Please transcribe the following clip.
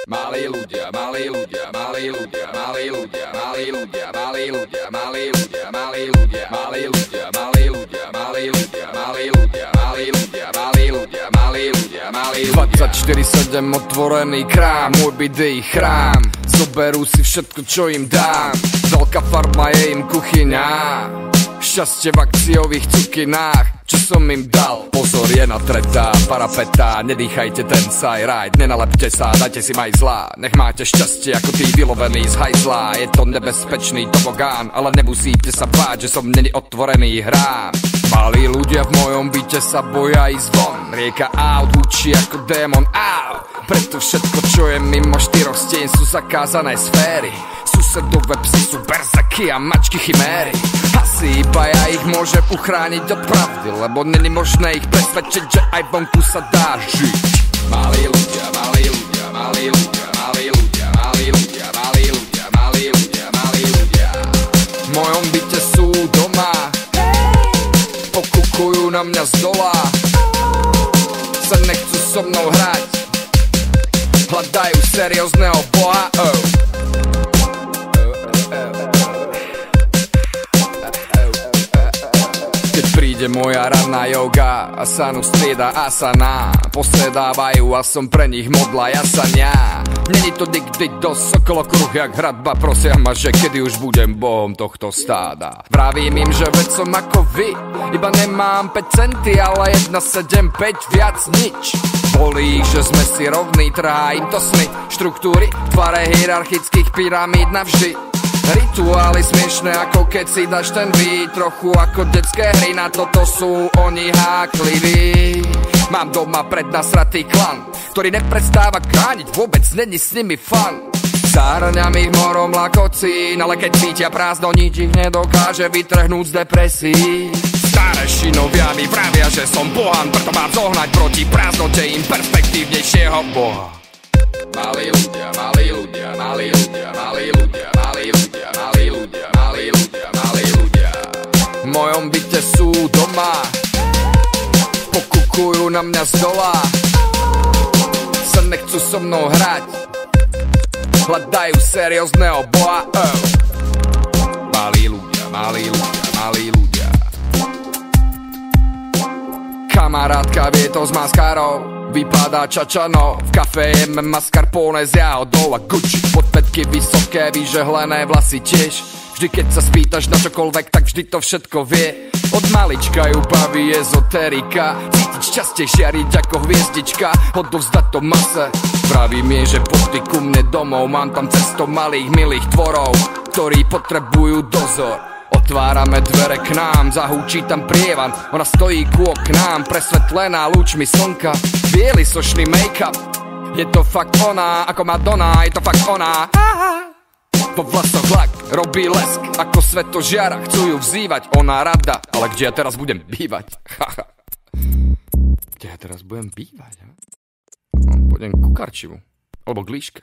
Malí ľudia, malí ľudia, malí ľudia, malí ľudia, malí ľudia, malí ľudia, malí ľudia, malí ľudia, malí ľudia, malí ľudia, malí ľudia, malí ľudia, malí ľudia, malí ľudia, malí ľudia, malí ľudia. 24/7 otvorený krám, môj byt je ich chrám. Zoberú si všetko, čo im dám. Veľká farma je im kuchyňa. Šťastie v akciových cukinách, čo som im dal. Pozor, je natretá parapeta, nedýchajte ten side-ride, nenalepte sa, dajte si majzla. Nech máte šťastie ako tí vylovený z hajzla. Je to nebezpečný tobogán, ale nemusíte sa báť, že som není otvorený hrám. Malí ľudia v mojom byte sa boja ísť von. Rieka aut hučí ako démon, au. Preto všetko, čo je mimo 4 stien, sú zakázané sféry. Susedové psi sú berzaky a mačky chiméry. Asi iba ja ich môžem uchrániť od pravdy, lebo není možné ich presvedčiť, že aj vonku sa dá žiť. Malí ľudia, malí ľudia, malí ľudia, malí ľudia, malí ľudia, malí ľudia, malí ľudia, malí ľudia. V mojom byte sú doma, pokukujú na mňa z dola. Sa nechcú so mnou hrať, hľadajú seriózneho boha. Keď príde moja ranná yoga, asanu strieda asana. Postredávajú a som pre nich modla jasania. Není to nikdy dosť, okolo kruh jak hradba. Prosia ma, že kedy už budem bohom tohto stáda. Vravím im, že veď som ako vy, iba nemám 5 centy, ale 1,75 viac nič. Bolí ich, že sme si rovní, trhá im to sny. Štruktúry, tvare hierarchických pyramíd navždy. Rituály smiešné, ako keď si dáš ten beat. Trochu ako detské hry, na toto sú oni hákliví. Mám doma prednasratý klan, ktorý neprestáva krániť, vôbec není s nimi fan. Záraňam ich morom lakocín, ale keď cítia prázdno, nič ich nedokáže vytrhnúť z depresí. Starešinovia mi vravia, že som bohan, preto mám zohnať proti prázdnote im perspektívnejšieho boha. Malí ľudia, malí ľudia, malí ľudia, malí ľudia, malí ľudia, malí ľudia, malí ľudia, malí ľudia. V mojom byte sú doma, pokukujú na mňa z dola. Sa nechcú so mnou hrať, hľadajú seriózneho boha. Malí ľudia, malí ľudia, malí ľudia. Kamarátka vie to s maskárou, vypadá čačano. V kafe jeme mascarpone z jahodou a Gucci. Podpätky vysoké, vyžehlené vlasy tiež. Vždy keď sa spýtaš na čokoľvek, tak vždy to všetko vie. Od malička ju baví ezoterika, cítiť šťastie žiariť ako hviezdička, odovzdať to mase. Pravím jej, že poďte ku mne domov, mám tam cesto malých milých tvorov, ktorí potrebujú dozor. Otvárame dvere k nám, zahúčí tam prievan. Ona stojí ku oknám, presvetlená lúčmi slnka. Biely sošný make-up, je to fakt ona, ako Madonna, je to fakt ona. Po vlasoch vlak robí lesk, ako svetožiara, chcú ju vzývať, ona rada. Ale kde ja teraz budem bývať? Kde ja teraz budem bývať? Pôjdem ku Karčivu, alebo k Líške.